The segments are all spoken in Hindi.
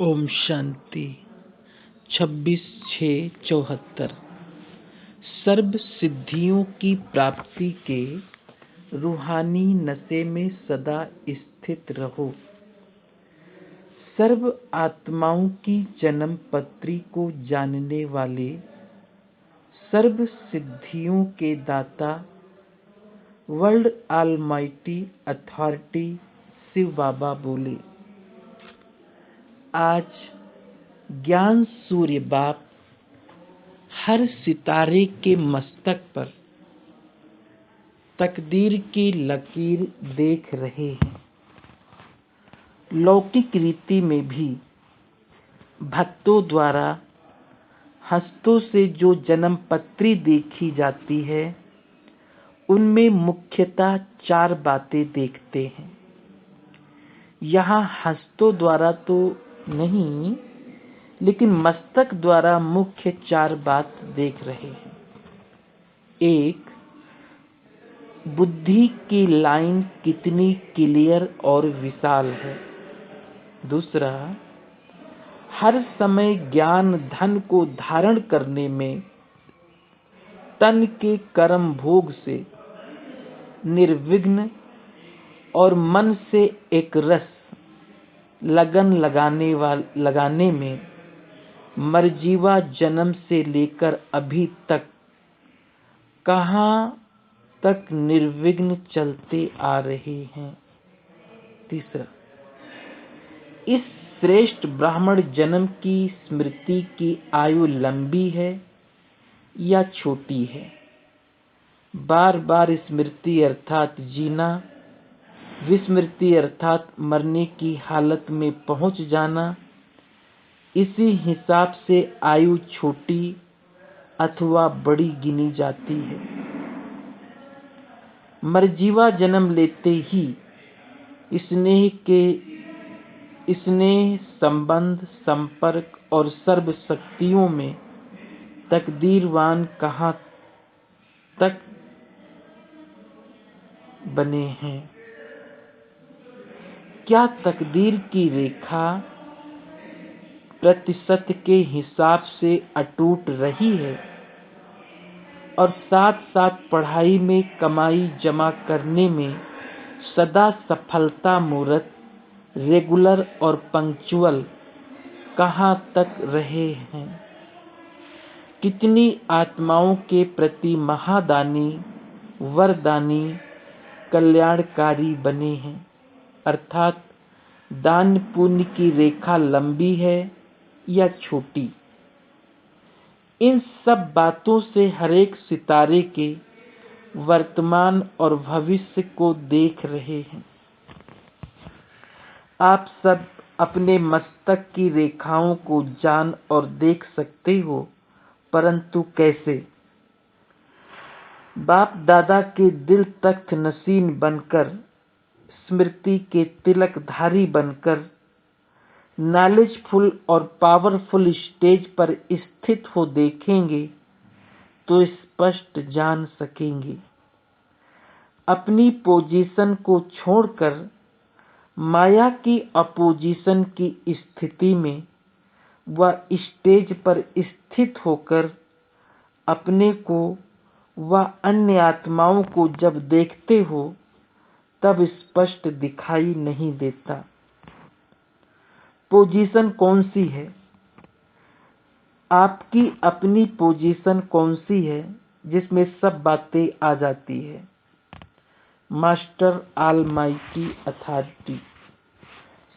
ओम शांति। 26/6/74। सर्व सिद्धियों की प्राप्ति के रूहानी नशे में सदा स्थित रहो। सर्व आत्माओं की जन्म पत्री को जानने वाले सर्व सिद्धियों के दाता वर्ल्ड ऑलमाइटी अथॉरिटी शिव बाबा बोले, आज ज्ञान सूर्य बाप हर सितारे के मस्तक पर तकदीर की लकीर देख रहे हैं। लौकिक रीति में भी भक्तों द्वारा हस्तों से जो जन्म पत्री देखी जाती है, उनमें मुख्यतः 4 बातें देखते हैं। यहाँ हस्तों द्वारा तो नहीं, लेकिन मस्तक द्वारा मुख्य 4 बात देख रहे हैं। 1. बुद्धि की लाइन कितनी क्लियर और विशाल है। 2. हर समय ज्ञान धन को धारण करने में तन के कर्म भोग से निर्विघ्न और मन से एक रस लगन लगाने में मरजीवा जन्म से लेकर अभी तक कहाँ तक निर्विघ्न चलते आ रहे हैं। 3. इस श्रेष्ठ ब्राह्मण जन्म की स्मृति की आयु लंबी है या छोटी है। बार बार स्मृति अर्थात जीना, विस्मृति अर्थात मरने की हालत में पहुंच जाना। इसी हिसाब से आयु छोटी अथवा बड़ी गिनी जाती है। मरजीवा जन्म लेते ही स्नेह संबंध संपर्क और सर्व शक्तियों में तकदीरवान कहाँ तक बने हैं। क्या तकदीर की रेखा प्रतिशत के हिसाब से अटूट रही है और साथ साथ पढ़ाई में कमाई जमा करने में सदा सफलता मूर्त रेगुलर और पंक्चुअल कहाँ तक रहे हैं। कितनी आत्माओं के प्रति महादानी वरदानी कल्याणकारी बने हैं, अर्थात दान पुण्य की रेखा लंबी है या छोटी। इन सब बातों से हरेक सितारे के वर्तमान और भविष्य को देख रहे हैं। आप सब अपने मस्तक की रेखाओं को जान और देख सकते हो, परंतु कैसे? बाप दादा के दिल तख्त नशीन बनकर, स्मृति के तिलकधारी बनकर, नॉलेजफुल और पावरफुल स्टेज पर स्थित हो देखेंगे तो स्पष्ट जान सकेंगे। अपनी पोजीशन को छोड़कर माया की अपोजिशन की स्थिति में व स्टेज पर स्थित होकर अपने को व अन्य आत्माओं को जब देखते हो तब स्पष्ट दिखाई नहीं देता। पोजीशन कौन सी है? आपकी अपनी पोजीशन कौन सी है जिसमें सब बातें आ जाती है? Master almighty authority.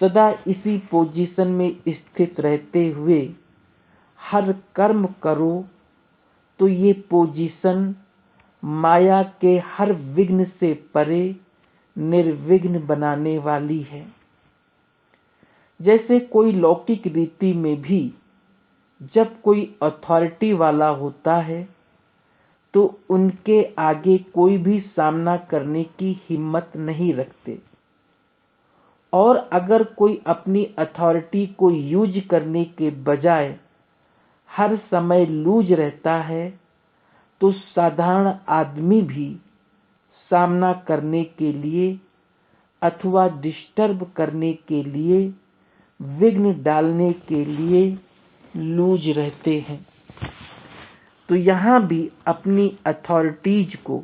सदा इसी पोजीशन में स्थित रहते हुए हर कर्म करो तो ये पोजीशन माया के हर विघ्न से परे निर्विघ्न बनाने वाली है। जैसे कोई लौकिक रीति में भी जब कोई अथॉरिटी वाला होता है तो उनके आगे कोई भी सामना करने की हिम्मत नहीं रखते, और अगर कोई अपनी अथॉरिटी को यूज करने के बजाय हर समय लूज रहता है तो साधारण आदमी भी सामना करने के लिए अथवा डिस्टर्ब करने के लिए विघ्न डालने के लिए लूज रहते हैं। तो यहाँ भी अपनी अथॉरिटीज को,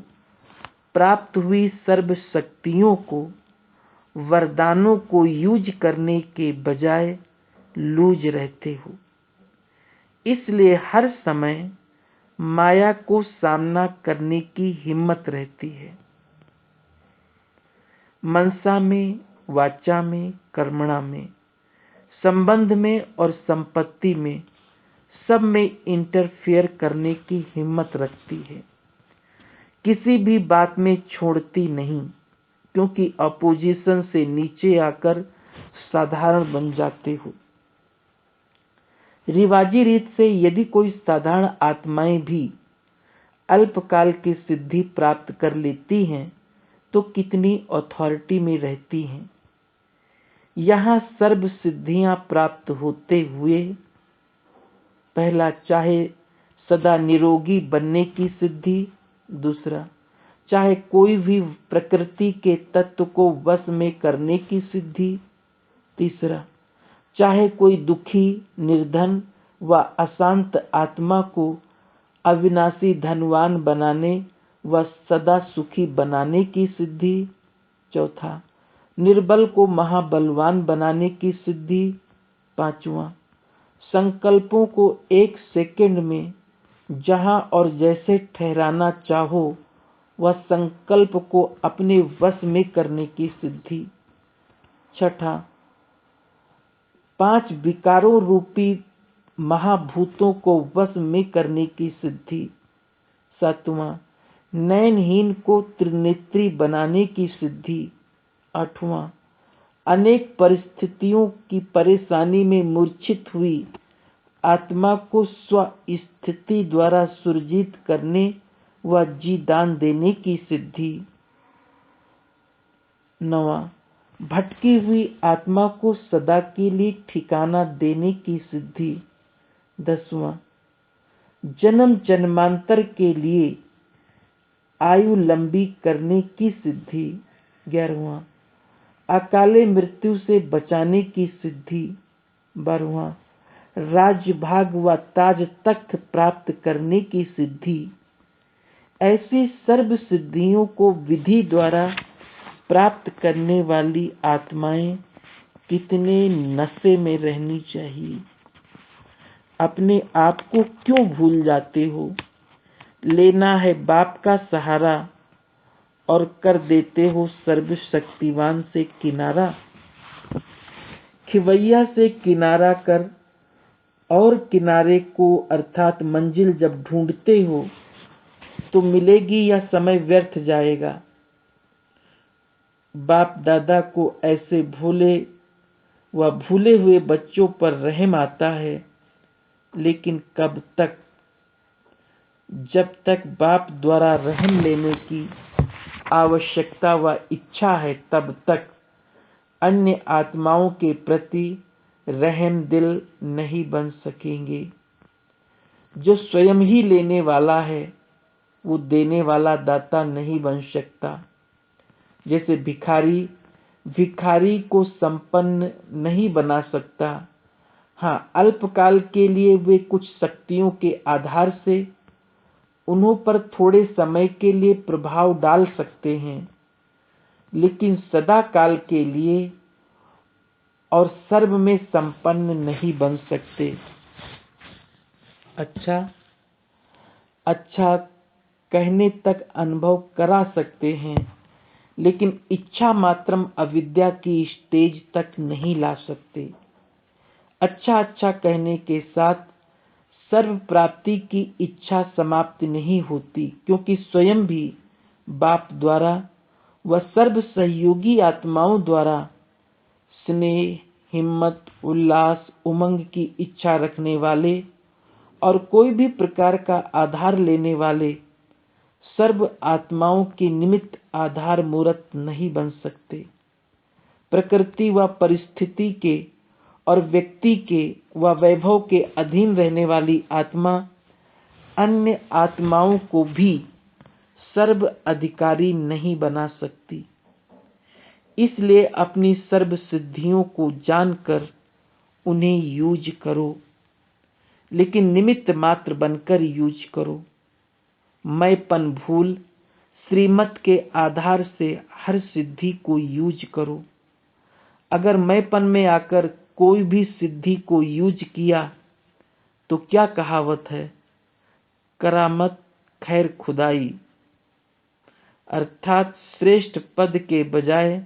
प्राप्त हुई सर्व शक्तियों को, वरदानों को यूज करने के बजाय लूज रहते हो। इसलिए हर समय माया को सामना करने की हिम्मत रहती है। मनसा में, वाचा में, कर्मणा में, संबंध में और संपत्ति में, सब में इंटरफेयर करने की हिम्मत रखती है। किसी भी बात में छोड़ती नहीं, क्योंकि अपोजिशन से नीचे आकर साधारण बन जाते हो। रिवाजी रीत से यदि कोई साधारण आत्माएं भी अल्पकाल की सिद्धि प्राप्त कर लेती हैं तो कितनी अथॉरिटी में रहती हैं। यहाँ सर्व सिद्धियां प्राप्त होते हुए, पहला चाहे सदा निरोगी बनने की सिद्धि, दूसरा चाहे कोई भी प्रकृति के तत्व को वश में करने की सिद्धि, तीसरा चाहे कोई दुखी, निर्धन व अशांत आत्मा को अविनाशी धनवान बनाने व सदा सुखी बनाने की सिद्धि, चौथा निर्बल को महाबलवान बनाने की सिद्धि, पांचवा संकल्पों को एक सेकंड में जहां और जैसे ठहराना चाहो वह संकल्प को अपने वश में करने की सिद्धि, छठा 5 विकारों रूपी महाभूतों को वश में करने की सिद्धि, सातवां नयनहीन को त्रिनेत्री बनाने की सिद्धि, आठवां अनेक परिस्थितियों की परेशानी में मूर्छित हुई आत्मा को स्व स्थिति द्वारा सुरजित करने व जी दान देने की सिद्धि, नवा भटकी हुई आत्मा को सदा के लिए ठिकाना देने की सिद्धि, दसवां जन्म जन्मांतर के लिए आयु लंबी करने की सिद्धि, 11वां अकाले मृत्यु से बचाने की सिद्धि, 12वां राज्य भाग व ताज तख्त प्राप्त करने की सिद्धि। ऐसी सर्व सिद्धियों को विधि द्वारा प्राप्त करने वाली आत्माएं कितने नशे में रहनी चाहिए। अपने आप को क्यों भूल जाते हो। लेना है बाप का सहारा और कर देते हो सर्वशक्तिवान से किनारा। खिवैया से किनारा कर और किनारे को अर्थात मंजिल जब ढूंढते हो तो मिलेगी या समय व्यर्थ जाएगा। बाप दादा को ऐसे भोले व भूले हुए बच्चों पर रहम आता है, लेकिन कब तक? जब तक बाप द्वारा रहम लेने की आवश्यकता व इच्छा है तब तक अन्य आत्माओं के प्रति रहम दिल नहीं बन सकेंगे। जो स्वयं ही लेने वाला है वो देने वाला दाता नहीं बन सकता। जैसे भिखारी को संपन्न नहीं बना सकता। हाँ, अल्पकाल के लिए वे कुछ शक्तियों के आधार से उन्हों पर थोड़े समय के लिए प्रभाव डाल सकते हैं, लेकिन सदा काल के लिए और सर्व में संपन्न नहीं बन सकते। अच्छा कहने तक अनुभव करा सकते हैं, लेकिन इच्छा मात्रम अविद्या की स्टेज तक नहीं ला सकते। अच्छा कहने के साथ सर्व प्राप्ति की इच्छा समाप्त नहीं होती, क्योंकि स्वयं भी बाप द्वारा व सर्व सहयोगी आत्माओं द्वारा स्नेह, हिम्मत, उल्लास, उमंग की इच्छा रखने वाले और कोई भी प्रकार का आधार लेने वाले सर्व आत्माओं के निमित्त आधार मूर्त नहीं बन सकते। प्रकृति व परिस्थिति के और व्यक्ति के व वैभव के अधीन रहने वाली आत्मा अन्य आत्माओं को भी सर्व अधिकारी नहीं बना सकती। इसलिए अपनी सर्व सिद्धियों को जानकर उन्हें यूज करो, लेकिन निमित्त मात्र बनकर यूज करो। मैंपन भूल श्रीमत के आधार से हर सिद्धि को यूज करो। अगर मैंपन में आकर कोई भी सिद्धि को यूज किया तो क्या कहावत है, करामत खैर खुदाई, अर्थात श्रेष्ठ पद के बजाय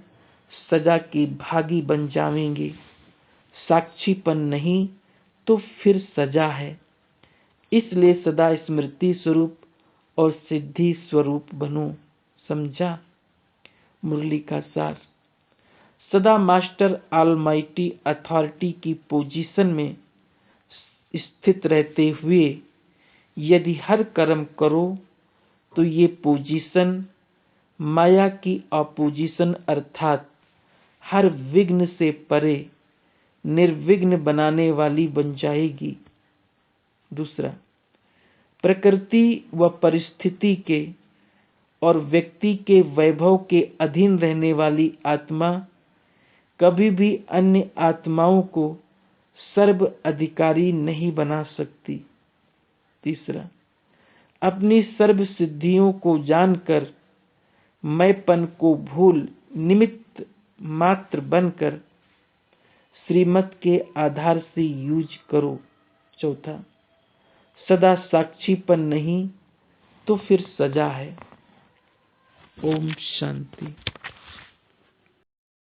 सजा की भागी बन जाएंगे। साक्षीपन नहीं तो फिर सजा है। इसलिए सदा स्मृति स्वरूप और सिद्धि स्वरूप बनो। समझा? मुरली का सार। सदा मास्टर ऑलमाइटी अथॉरिटी की पोजीशन में स्थित रहते हुए यदि हर कर्म करो तो ये पोजीशन माया की अपोजिशन अर्थात हर विघ्न से परे निर्विघ्न बनाने वाली बन जाएगी। दूसरा, प्रकृति व परिस्थिति के और व्यक्ति के वैभव के अधीन रहने वाली आत्मा कभी भी अन्य आत्माओं को सर्व अधिकारी नहीं बना सकती। तीसरा, अपनी सर्व सिद्धियों को जानकर मैंपन को भूल निमित्त मात्र बनकर श्रीमत के आधार से यूज करो। चौथा, सदा साक्षीपन नहीं तो फिर सजा है। ओम शांति।